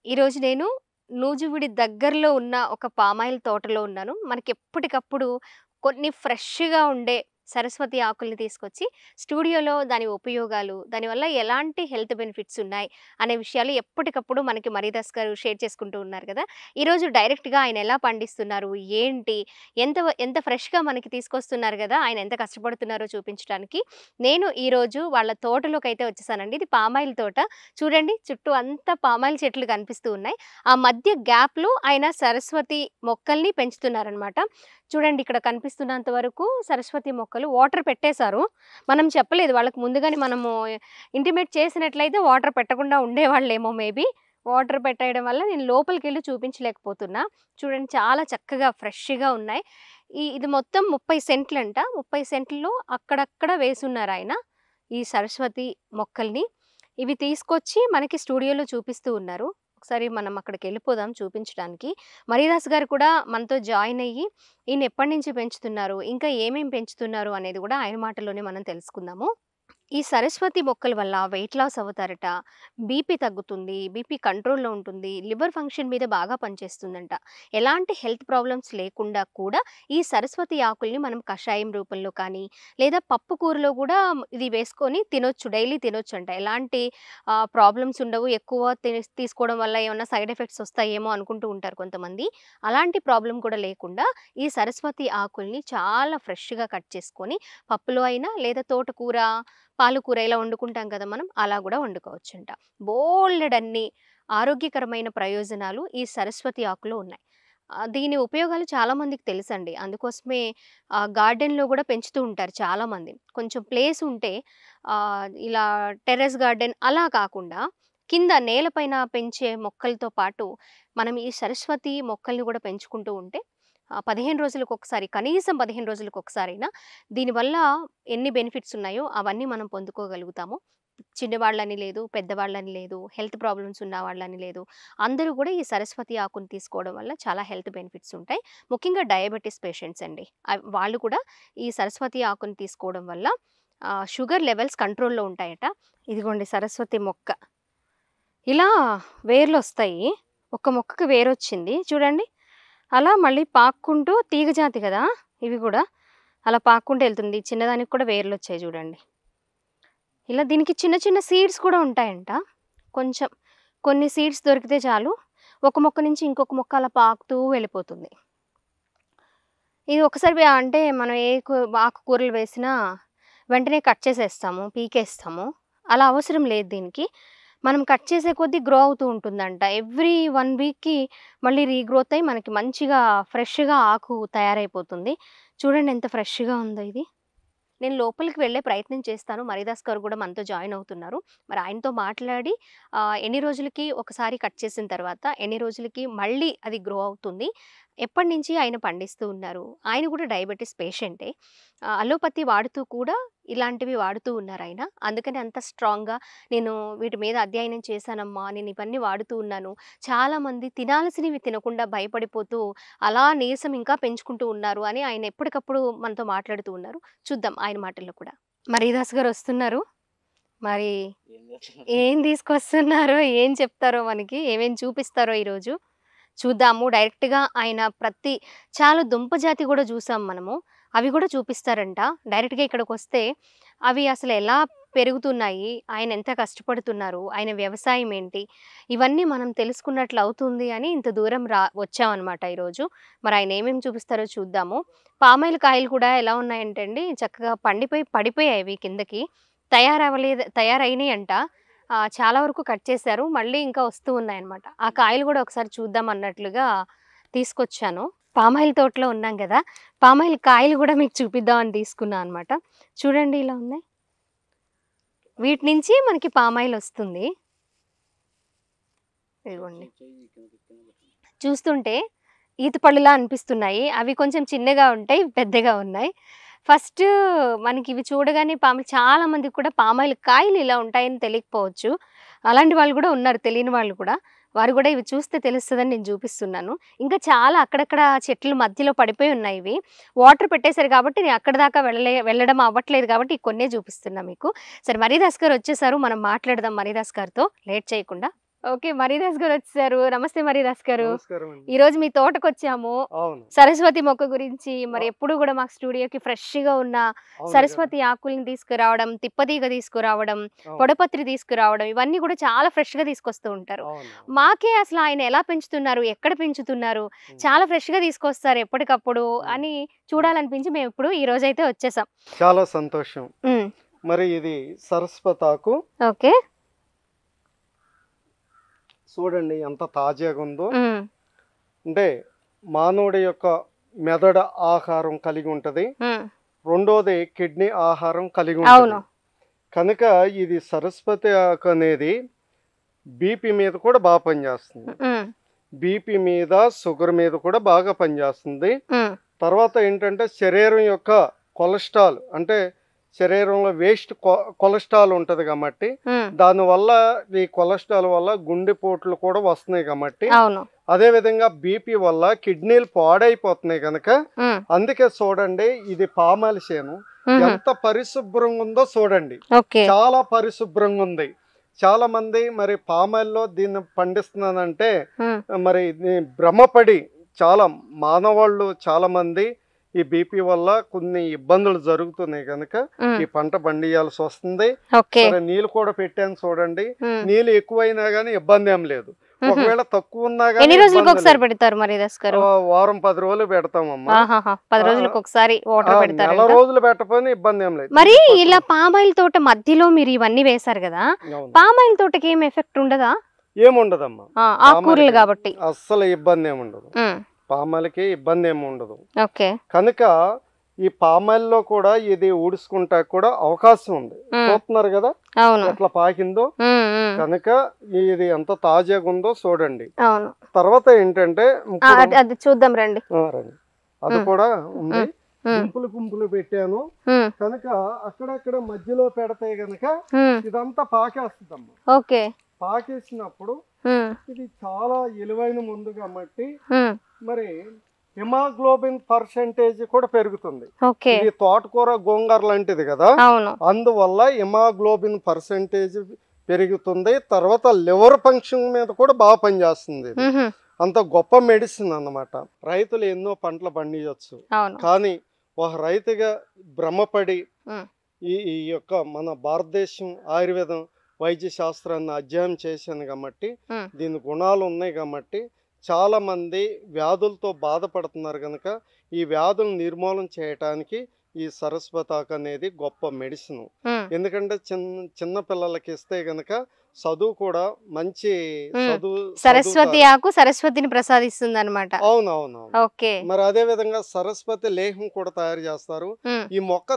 ఈరోజు నేను నూజివీడి దగ్గరలో ఉన్న ఒక పామాయిల్ తోటలో ఉన్నాను. మనకెప్పటికప్పుడు కొన్ని ఫ్రెష్‌గా ఉండే సరస్వతి ఆకుల్ని తీసుకొచ్చి స్టూడియోలో దాని ఉపయోగాలు, దానివల్ల ఎలాంటి హెల్త్ బెనిఫిట్స్ ఉన్నాయి అనే విషయాలు ఎప్పటికప్పుడు మనకి మరీదాస్ గారు షేర్ చేసుకుంటూ ఉన్నారు కదా! ఈరోజు డైరెక్ట్‌గా ఆయన ఎలా పండిస్తున్నారు? ఏంటి? ఎంత ఫ్రెష్‌గా మనకి తీసుకొస్తున్నారు గదా! ఆయన ఎంత కష్టపడుతున్నారో చూపించడానికి నేను ఈరోజు వాళ్ళ తోటలోకైతే వచ్చేసానండి. ఇది పామాయిల్ తోట. చూడండి చుట్టూ అంతా పామాయిల్ చెట్లు కనిపిస్తూ ఉన్నాయి. ఆ మధ్య గ్యాప్‌లో ఆయన సరస్వతి మొక్కల్ని పెంచుతున్నారనమాట. చూడండి ఇక్కడ కనిపిస్తున్నంత వరకు సరస్వతి మొక్కలు వాటర్ పెట్టేశారు. మనం చెప్పలేదు వాళ్ళకి ముందుగానే మనము ఇంటిమేట్ చేసినట్లయితే వాటర్ పెట్టకుండా ఉండేవాళ్ళేమో మేబీ. వాటర్ పెట్టేయడం వల్ల నేను లోపలికెళ్ళి చూపించలేకపోతున్నా. చూడండి చాలా చక్కగా ఫ్రెష్‌గా ఉన్నాయి. ఇది మొత్తం 30 సెంట్లంట. 30 సెంట్‌లో అక్కడక్కడ వేసున్నారాయన ఈ సరస్వతి మొక్కల్ని. ఇవి తీసుకొచ్చి మనకి స్టూడియోలో చూపిస్తూ ఉన్నారు. ఒకసారి మనం అక్కడికెళ్ళిపోదాం చూపించడానికి. మరీదాస్ గారు కూడా మనతో జాయిన్ అయ్యి, ఈయన ఎప్పటినుంచి పెంచుతున్నారు, ఇంకా ఏమేం పెంచుతున్నారు అనేది గూడా ఆయన మాటల్లోనే మనం తెలుసుకుందాము. ఈ సరస్వతి మొక్కల వల్ల వెయిట్ లాస్ అవుతారట. బీపీ తగ్గుతుంది. బీపీ కంట్రోల్‌లో ఉంటుంది. లివర్ ఫంక్షన్ మీద బాగా పనిచేస్తుందంట. ఎలాంటి హెల్త్ ప్రాబ్లమ్స్ లేకుండా కూడా ఈ సరస్వతి ఆకుల్ని మనం కషాయం రూపంలో కానీ, లేదా పప్పు కూరలో గూడా ఇది వేసుకొని తినొచ్చు. డైలీ తినొచ్చంట. ఎలాంటి ప్రాబ్లమ్స్ ఉండవు. ఎక్కువ తీసుకోవడం వల్ల ఏమన్నా సైడ్ ఎఫెక్ట్స్ వస్తాయేమో అనుకుంటూ ఉంటారు కొంతమంది. అలాంటి ప్రాబ్లమ్ కూడా లేకుండా ఈ సరస్వతి ఆకుల్ని చాలా ఫ్రెష్‌గా కట్ చేసుకొని పప్పులో అయినా లేదా తోటకూర, పాలకూర ఇలా వండుకుంటాం కదా మనం. అలా గూడా వండుకోవచ్చంట. బోలెడన్ని ఆరోగ్యకరమైన ప్రయోజనాలు ఈ సరస్వతి ఆకులో ఉన్నాయి. దీని ఉపయోగాలు చాలా మందికి తెలుసండి. అందుకోసమే గార్డెన్‌లో గూడా పెంచుతూ ఉంటారు చాలామంది. కొంచెం ప్లేస్ ఉంటే ఇలా టెర్రస్ గార్డెన్ అలా కాకుండా కింద నేలపైన పెంచే మొక్కలతో పాటు మనం ఈ సరస్వతి మొక్కల్ని గూడా పెంచుకుంటూ ఉంటే 15 రోజులకొకసారి కనీసం 15 రోజులకొకసారైనా దీనివల్ల ఎన్ని బెనిఫిట్స్ ఉన్నాయో అవన్నీ మనం పొందుకోగలుగుతాము. చిన్నవాళ్ళని లేదు, పెద్దవాళ్ళని లేదు, హెల్త్ ప్రాబ్లమ్స్ ఉన్నవాళ్ళని లేదు. అందరూ గూడా ఈ సరస్వతి ఆకుని తీసుకోవడం వల్ల చాలా హెల్త్ బెనిఫిట్స్ ఉంటాయి. ముఖ్యంగా డయాబెటిస్ పేషెంట్స్ అండి. వాళ్ళు కూడా ఈ సరస్వతి ఆకుని తీసుకోవడం వల్ల షుగర్ లెవెల్స్ కంట్రోల్‌లో ఉంటాయట. ఇదిగోండి సరస్వతి మొక్క. ఇలా వేర్లొస్తాయి. ఒక మొక్కకి వేరొచ్చింది చూడండి. అలా మళ్ళీ పాక్కుంటూ తీగ జాతి గదా! ఇవి గూడా. అలా పాక్కుంటూ ఎళ్తుంది. చిన్నదానికి కూడా వేర్లొచ్చాయి జూడండి. ఇలా దీనికి చిన్న చిన్న సీడ్స్ కూడా ఉంటాయంట. కొంచెం కొన్ని సీడ్స్ దొరికితే చాలు. ఒక మొక్క నుంచి ఇంకొక మొక్క అలా పాకుతూ వెళ్ళిపోతుంది. ఇది ఒకసారి అంటే మనం ఏ ఆకుకూరలు వేసినా వెంటనే కట్ చేసేస్తాము, పీకేస్తాము. అలా అవసరం లేదు దీనికి. మనం కట్ చేసే కొద్దీ గ్రో అవుతూ ఉంటుందంట. ఎవ్రీ 1 వీక్‌కి మళ్ళీ రీగ్రోత్ అయ్యి మనకి మంచిగా ఫ్రెష్‌గా ఆకు తయారైపోతుంది. చూడండి ఎంత ఫ్రెష్‌గా ఉందో ఇది. నేను లోపలికి వెళ్ళే ప్రయత్నం చేస్తాను. మరీదాస్ గారు గూడా మనతో జాయిన్ అవుతున్నారు. మరి ఆయనతో మాట్లాడి ఎన్ని రోజులకి ఒకసారి కట్ చేసిన తర్వాత, ఎన్ని రోజులకి మళ్ళీ అది గ్రో అవుతుంది. ఎప్పటినుంచి ఆయన పండిస్తూ ఉన్నారు. ఆయన కూడా డయాబెటిస్ పేషెంటే. అలోపతి వాడుతూ కూడా ఇలాంటివి వాడుతూ ఉన్నారాయన. అందుకని అంత స్ట్రాంగ్‌గా నేను వీటి మీద అధ్యయనం చేశానమ్మా. నేను ఇవన్నీ వాడుతూ ఉన్నాను. చాలామంది తినాల్సినవి తినకుండా భయపడిపోతూ అలా నీరసం ఇంకా పెంచుకుంటూ ఉన్నారు అని ఆయన ఎప్పటికప్పుడు మనతో మాట్లాడుతూ ఉన్నారు. చూద్దాం ఆయన మాటల్లో కూడా. మరీదాస్ గారు వస్తున్నారు. మరి ఏం తీసుకొస్తున్నారో, ఏం చెప్తారో మనకి, ఏమేం చూపిస్తారో ఈరోజు చూద్దాము. డైరెక్ట్‌గా ఆయన చాలా దుంప జాతి గూడా చూసాం మనము. అవి గూడా చూపిస్తారంట. డైరెక్ట్‌గా ఇక్కడికొస్తే అవి అసలు ఎలా పెరుగుతున్నాయి, ఆయన ఎంత కష్టపడుతున్నారు, ఆయన వ్యవసాయం ఏంటి, ఇవన్నీ మనం తెలుసుకున్నట్లు అవుతుంది అని ఇంత దూరం వచ్చామనమాట ఈరోజు. మరి ఆయన ఏమేమి చూపిస్తారో చూద్దాము. పామాయిల్ కాయలు కూడా ఎలా ఉన్నాయంటే అండి, చక్కగా పడిపోయాయి అవి కిందకి. తయారైనయంట. చాలా వరకు కట్ చేశారు. మళ్ళీ ఇంకా వస్తూ ఉన్నాయన్నమాట. ఆ కాయలు గూడా ఒకసారి చూద్దాం అన్నట్లుగా తీసుకొచ్చాను. పామాయిల్ తోటలో ఉన్నాం గదా! పామాయిల్ కాయలు గూడా మీకు చూపిద్దాం అని తీసుకున్నా అనమాట. చూడండి ఇలా ఉన్నాయి. వీటి నుంచి మనకి పామాయిల్ వస్తుంది. ఇదిగోండి. చూస్తుంటే ఈత పళ్ళులా అనిపిస్తున్నాయి. అవి కొంచెం చిన్నగా ఉంటాయి, పెద్దగా ఉన్నాయి. ఫస్ట్ మనకి ఇవి చూడగానే చాలా మందికి కూడా పామాయిల్ కాయలు ఇలా ఉంటాయని తెలియకపోవచ్చు. అలాంటి వాళ్ళు గూడా ఉన్నారు తెలియని వాళ్ళు కూడా. వారు గూడా ఇవి చూస్తే తెలుస్తదని నేను చూపిస్తున్నాను. ఇంకా చాలా అక్కడక్కడ చెట్ల మధ్యలో పడిపోయి ఉన్నాయి ఇవి. వాటర్ పెట్టేసారు కాబట్టి నేను అక్కడి దాకా వెళ్ళడం అవ్వట్లేదు కాబట్టి ఈ కొన్నే చూపిస్తున్నా మీకు. సరే మరీదాస్ గారు వచ్చేసారు. మనం మాట్లాడదాం మరీదాస్ గారితో లేట్ చేయకుండా. ఓకే. మరీదాస్ గారు వచ్చేసారు. నమస్తే మరీదాస్ గారు. నమస్కారం అండి. ఈరోజు మీ తోటకొచ్చాము. అవును. సరస్వతి మొక్క గురించి మరి ఎప్పుడు గూడా మాకు స్టూడియోకి ఫ్రెష్‌గా ఉన్న అవును కదా! సరస్వతి ఆకుల్ని తీసుకురావడం, తిప్పతీగ తీసుకురావడం, అవును. పొడపత్రి తీసుకురావడం ఇవన్నీ గూడా చాలా ఫ్రెష్‌గా తీసుకొస్తూ ఉంటారు. అవును. మాకే అసలు ఆయన ఎలా పెంచుతున్నారు? ఎక్కడ పెంచుతున్నారు? హ్మ్. చాలా ఫ్రెష్‌గా తీసుకొస్తారు ఎప్పటికప్పుడు హ్మ్. అని హ్మ్. చూడాలనిపించి మేమిప్పుడు ఈరోజైతే వచ్చేసాం. చాలా సంతోషం. హ్మ్. మరి ఇది సరస్వతాకు ఓకే. చూడండి ఎంత తాజాగా ఉందో. హ్మ్. అంటే మానవుడి యొక్క మెదడు ఆహారం కలిగి ఉంటది. హ్మ్. రెండోది కిడ్నీ ఆహారం కలిగి అవును. ఉంటది. కనుక ఇది సరస్వతి ఆకు అనేది బీపీ మీద కూడా బాగా పనిచేస్తుంది. హ్మ్. బీపీ మీద, షుగర్ మీద కూడా బాగా పనిచేస్తుంది. హ్మ్. తర్వాత ఏంటంటే శరీరం యొక్క కొలెస్ట్రాల్ అంటే శరీరంలో వేస్ట్ కొలెస్ట్రాల్ ఉంటుంది కాబట్టి హ్మ్. దానివల్ల ఈ కొలెస్ట్రాల్ వల్ల గుండెపోట్లు కూడా వస్తున్నాయి కాబట్టి అవును. అదేవిధంగా బీపీ వల్ల కిడ్నీలు పాడైపోతున్నాయి కనుక హ్మ్. అందుకే చూడండి ఇది పామాయిల్ చేను హుహు. ఎంత పరిశుభ్రంగా ఉందో చూడండి. ఓకే. చాలా పరిశుభ్రంగా ఉంది. చాలా మంది మరి పామాయిల్లో దీన్ని పండిస్తున్నానంటే హ్మ్. మరి ఇది భ్రమపడి చాలా మానవాళ్ళు చాలా మంది ఈ బీపీ వల్ల కొన్ని ఇబ్బందులు జరుగుతున్నాయి కనుక హ్మ్. ఈ పంట పండియాల్సి వస్తుంది. ఓకే. సరే నీళ్ళు కూడా పెట్టాను చూడండి. హ్మ్. నీళ్ళు ఎక్కువైనా కానీ ఇబ్బంది ఏం లేదు. హుహు. ఒకవేళ తక్కువ ఉన్నా ఎన్ని కానీ రోజులకు ఇబ్బంది ఒకసారి లేదు. పెడతారు మరీదాస్ గారు? వారం 10 రోజులు పెడతామమ్మా. ఆహాహా! 10 ఆ, రోజులకు ఒకసారి వాటర్ నెల పెడతారంట. రోజులు పెట్టకపోయినా ఇబ్బంది ఏం లేదు. మరి ఇది ఇలా పక్కన పామాయిల్ తోట మధ్యలో మీరు ఇవన్నీ వేశారు గదా! అవును. పామాయిల్ తోటకి ఏం ఎఫెక్ట్ ఉండదా? ఏముండదమ్మా. ఆకుకూరలు పామాయిల్కి గాబట్టి. అస్సలు ఇబ్బంది ఏమి ఉండదు. హ్మ్. పామాయిల్కి ఇబ్బంది ఏమి ఉండదు. ఓకే. కనుక ఈ పామాయిల్లో కూడా ఇది ఊడ్చుకుంటా కూడా అవకాశం ఉంది. హ్మ్. చూస్తున్నారు కదా అవును. ఎట్లా పాకిందో. హ్మ్. హ్మ్. కనుక ఇది ఎంత తాజాగా ఉందో చూడండి. అవును. తర్వాత ఏంటంటే ఇప్పుడు అది అది చూద్దాం రండి. రండి. అది హ్మ్. కూడా ఉంది. హ్మ్. హ్మ్. గుంపులు పెట్టాను హ్మ్. కనుక అక్కడక్కడ మధ్యలో పెడితే గనక హ్మ్. ఇదంతా పాకేస్తుందమ్మా. ఓకే. పాకేసినప్పుడు హ్మ్. ఇది చాలా విలువైన ముందు కాబట్టి హ్మ్. మరి హిమాగ్లోబిన్ పర్సెంటేజ్ కూడా పెరుగుతుంది. ఓకే. ఇది తోటకూర గోంగూర లాంటిది కదా, అవును. అందువల్ల హిమాగ్లోబిన్ పర్సెంటేజ్ పెరుగుతుంది. తర్వాత లివర్ ఫంక్షన్ మీద కూడా బాగా పనిచేస్తుంది. ఇది హుహు. అంత గొప్ప మెడిసిన్ అన్నమాట. రైతులు ఎన్నో పంటలు పండించవచ్చు, అవును. కానీ ఒక రైతుగా భ్రమపడి హ్మ్. ఈ యొక్క మన భారతదేశం ఆయుర్వేదం వైద్య శాస్త్రాన్ని అధ్యయనం చేశాను కాబట్టి హ్మ్. దీని గుణాలు ఉన్నాయి కాబట్టి చాలామంది వ్యాధులతో బాధపడుతున్నారు కనుక ఈ వ్యాధులను నిర్మూలన చేయటానికి ఈ సరస్వతాకు అనేది గొప్ప మెడిసిన్. హ్మ్. ఎందుకంటే చిన్న పిల్లలకి ఇస్తే గనక చదువు కూడా మంచి హ్మ్. చదువు సరస్వతి చదువుతారు. ఆకు సరస్వతిని ప్రసాదిస్తుందన్నమాట. అవునవునవును. ఓకే. మరి అదే విధంగా సరస్వతి లేహం కూడా తయారు చేస్తారు. హ్మ్. ఈ మొక్క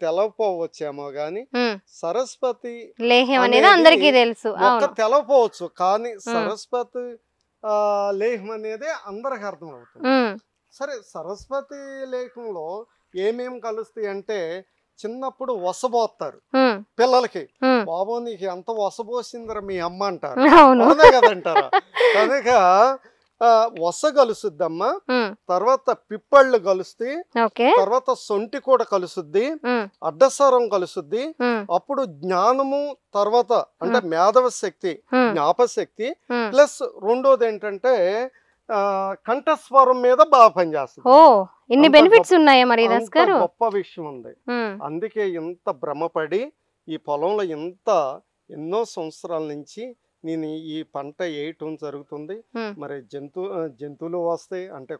తెలవపోవచ్చేమో గాని హ్మ్. సరస్వతి లేహ్యం అనేది అనేది అందరికీ తెలుసు. మొక్క అవును. తెలవపోవచ్చు, కానీ హ్మ్. సరస్వతి లేహం అనేది అందరికి అర్థమవుతుంది. హ్మ్. సరే, సరస్వతి లేఖంలో ఏమేం కలుస్తాయి అంటే చిన్నప్పుడు వసబోస్తారు హ్మ్. పిల్లలకి. హ్మ్. బాబు నీకు ఎంత వసబోసిందిరా మీ అమ్మ అంటారు. అవును. అవునా కదంటారా? కనుక వస కలుసుద్దమ్మా. హ్మ్. తర్వాత పిప్పళ్ళు కలుస్తాయి. ఓకే. తర్వాత సొంటి కూడా కలుసుద్ది. హ్మ్. అడ్డస్వరం కలుసుద్ది. హ్మ్. అప్పుడు జ్ఞానము, తర్వాత అంటే హ్మ్. మేధవ శక్తి, హ్మ్. జ్ఞాపశక్తి హ్మ్. ప్లస్ రెండోది ఏంటంటే కంఠస్వరం మీద బాగా పనిచేస్తుంది. ఓహ్! ఇన్ని అంత బెనిఫిట్స్ గొప్ప ఉన్నాయా మరీదాస్ అంత గారు? గొప్ప విషయం ఉంది. హ్మ్. అందుకే ఇంత భ్రమపడి ఈ పొలంలో ఎన్నో సంవత్సరాల నుంచి నేను ఈ పంట వేయటం జరుగుతుంది. హ్మ్. మరి జంతువులు వస్తాయి అంటే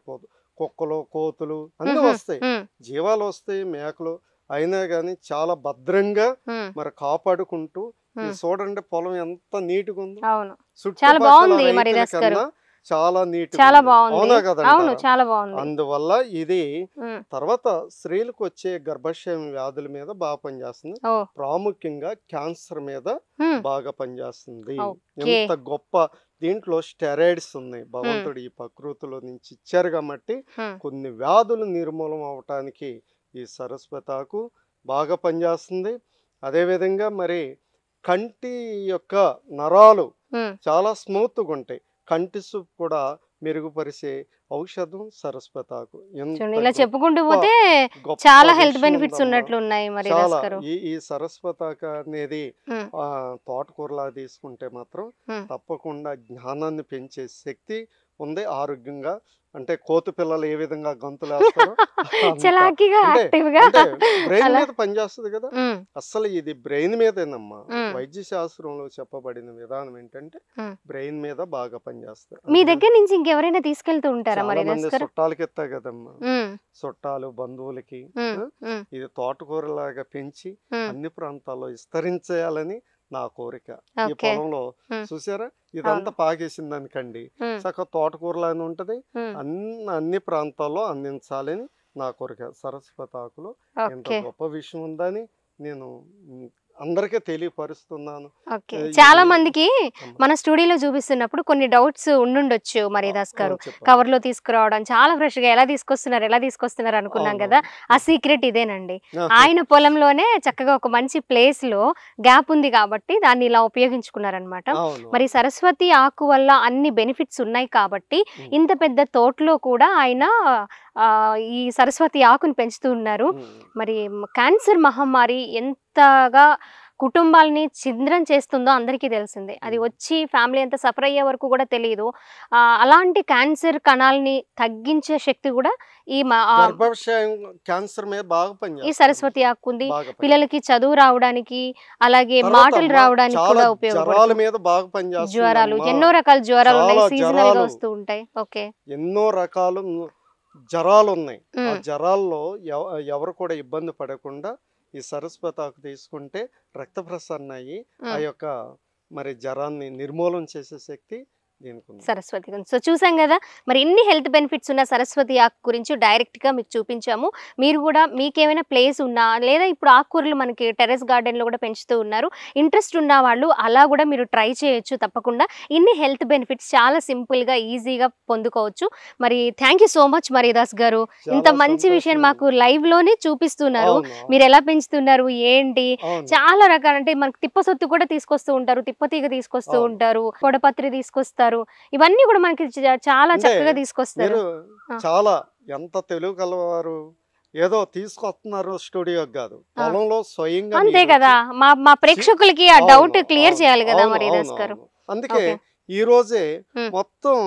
కుక్కలు, కోతులు అన్నీ హుహు. వస్తాయి, హ్మ్. జీవాలు వస్తాయి, మేకలు. అయినా కానీ చాలా భద్రంగా హ్మ్. మరి కాపాడుకుంటూ ఇది హ్మ్. చూడండి పొలం ఎంత నీట్గా ఉందో. అవును. చాలా చుట్టుపక్కల బావుంది రైతుల మరీదాస్ గారు. కన్నా చాలా నీట్గా చాలా ఉంది. బావుంది. అవునా అవును. కదంటారా? చాలా బావుంది. అందువల్ల ఇది హ్మ్. తర్వాత స్త్రీలకు వచ్చే గర్భాశయం వ్యాధుల మీద బాగా పనిచేస్తుంది. ఓహ్! ప్రాముఖ్యంగా క్యాన్సర్ మీద హ్మ్. బాగా పనిచేస్తుంది. ఓకే. ఎంత గొప్ప దీంట్లో స్టెరాయిడ్స్ ఉన్నాయి. హ్మ్. భగవంతుడు ఈ ప్రకృతిలో నుంచి ఇచ్చారు కాబట్టి హ్మ్. కొన్ని వ్యాధులు నిర్మూలన అవటానికి ఈ సరస్వతాకు బాగా పనిచేస్తుంది. అదేవిధంగా మరి కంటి యొక్క నరాలు హ్మ్. చాలా స్మూత్గా ఉంటాయి. కంటి చూపు కూడా మెరుగుపరిచే ఔషధం సరస్వతాకు. ఎంత చూడండి ఇలా చెప్పుకుంటూ గొప్ప పోతే గొప్ప చాలా హెల్త్ విషయం బెనిఫిట్స్ ఉందమ్మా. ఉన్నట్లు ఉన్నాయి మరి దాస్ చాలా గారు. ఈ సరస్వతాక అనేది ఉమ్, తోటకూరలా తీసుకుంటే మాత్రం ఉమ్. తప్పకుండా జ్ఞానాన్ని పెంచే శక్తి ఉంది. ఆరోగ్యంగా అంటే కోతి పిల్లలు ఏ విధంగా గంతులేస్తారో అంత చలాకీగా అంటే యాక్టివ్ గా అంటే బ్రెయిన్ అలా. మీద పనిచేస్తుంది కదా. ఉమ్, అస్సలు ఇది బ్రెయిన్ మీదేనమ్మా. ఉమ్, వైద్య శాస్త్రంలో చెప్పబడిన విధానం ఏంటంటే ఉమ్. బ్రెయిన్ మీద బాగా పనిచేస్తుంది. మీ అందుకని దగ్గర నుంచి ఇంకెవరైనా తీసుకెళ్తూ ఉంటారా చాలా మరి దాస్ మంది గారు? చుట్టాలకి ఇస్తా కదమ్మా. ఉమ్, చుట్టాలు బంధువులకి ఉమ్, ఆ, ఉమ్, ఇది తోటకూరలాగా పెంచి ఉమ్. అన్ని ప్రాంతాల్లో విస్తరించేయాలని నా కోరిక. ఈ ఓకే. పొలంలో ఉమ్, చూసారా ఇదంతా అవును. పాకేసింది అనుకండి, ఉమ్, చక్కగా తోటకూరలానే ఉంటది. ఉమ్. అన్ని ప్రాంతాల్లో అందించాలని నా కోరిక. సరస్వతి ఆకులో ఎంత ఓకే. గొప్ప విషయం ఉందని నేను అందరికీ తెలియపరుస్తున్నాను. ఓకే. ఇది చాలా మందికి అమ్మ. మన స్టూడియోలో చూపిస్తున్నప్పుడు కొన్ని డౌట్స్ ఉండుండొచ్చు మరి దాస్ గారు. చెప్పండి. కవర్ లో తీసుకురావడం చాలా ఫ్రెష్ గా ఎలా తీసుకొస్తున్నారు అనుకున్నాం కదా. ఆ సీక్రెట్ ఇదేనండి. ఆయన పొలంలోనే చక్కగా ఒక మంచి ప్లేస్ లో గ్యాప్ ఉంది కాబట్టి దాన్ని ఇలా ఉపయోగించుకున్నారనమాట. అవును. మరి సరస్వతి ఆకు వల్ల అన్ని బెనిఫిట్స్ ఉన్నాయి కాబట్టి ఉమ్. ఇంత పెద్ద తోటలో కూడా ఆయన ఈ సరస్వతి ఆకుని పెంచుతూ ఉన్నారు. ఉమ్. మరి క్యాన్సర్ మహమ్మారి ఎంతగా కుటుంబాలని ఛిద్రం చేస్తుందో అందరికీ తెలిసిందే. అది వచ్చి ఫ్యామిలీ అంతా సఫర్ అయ్యే వరకు కూడా తెలియదు. అలాంటి క్యాన్సర్ కణాలని తగ్గించే శక్తి కూడా ఈ గర్భాశయం క్యాన్సర్ మీద బాగా ఈ పనిచేస్తుంది. సరస్వతి ఆకు ఉంది. బాగా పని పిల్లలకి చదువు రావడానికి అలాగే తర్వాత మాటలు అమ్మ రావడానికి చాలా కూడా జ్వరాల ఉపయోగపడుతుంది. మీద బాగా పనిచేస్తుంది జ్వరాలు అమ్మా. ఎన్నో రకాల జ్వరాలు ఉన్నాయి. చాలా సీజనల్ గా జ్వరాలు వస్తూ ఉంటాయి. ఓకే. ఎన్నో రకాలు జ్వరాలు ఉన్నాయి. ఆ ఉమ్, జ్వరాల్లో ఎవరు కూడా ఇబ్బంది పడకుండా ఈ సరస్వతి ఆకు తీసుకుంటే రక్త ప్రసరణ అయ్యి ఆ ఉమ్. యొక్క మరి జ్వరాన్ని నిర్మూలన చేసే శక్తి దీనికి ఉంది. సరస్వతి గురించి. సో చూసాం కదా మరి ఇన్ని హెల్త్ బెనిఫిట్స్ ఉన్న సరస్వతి ఆకు గురించి డైరెక్ట్గా మీకు చూపించాము. మీరు కూడా మీకేమైనా ప్లేస్ ఉన్నా లేదా ఇప్పుడు ఆకుకూరలు మనకి టెర్రస్ గార్డెన్లో కూడా పెంచుతూ ఉన్నారు, ఇంట్రెస్ట్ ఉన్న వాళ్ళు అలా కూడా మీరు ట్రై చేయొచ్చు తప్పకుండా. ఇన్ని హెల్త్ బెనిఫిట్స్ చాలా సింపుల్గా ఈజీగా పొందుకోవచ్చు. మరి thank you so much Maridas గారు. ఇంత చాలా మంచి విషయం సంతోషం. మాకు లైవ్లోనే చూపిస్తున్నారు. అవును మీరు ఎలా పెంచుతున్నారు ఏంటి, అవును చాలా రకాల అంటే మనకు తిప్పసొత్తు కూడా తీసుకొస్తూ ఉంటారు, తిప్పతీగ తీసుకొస్తూ అవును. ఉంటారు, పొడపత్రి తీసుకొస్తారు. ఇవన్నీ కూడా మనకి చాలా అంటే చక్కగా తీసుకొస్తారు. మీరు చాలా ఎంత తెలుగు కలవారు. ఏదో తీసుకొస్తున్నారు స్టూడియోకి కాదు, పొలంలో స్వయంగా అంతే మీరు కదా, వచ్చి మా ప్రేక్షకులకి ఆ అవును డౌట్ క్లియర్ అవును చేయాలి కదా అవును మరీదాస్ అవును గారు. అవును. అందుకే ఓకే. ఈ రోజే మొత్తం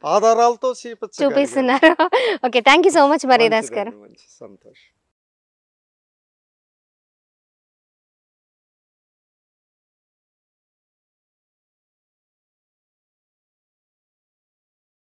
ఆధారాలతో చూపిస్తున్నారు. Okay, thank you so much Maridas గారు. మంచి సంతోషం.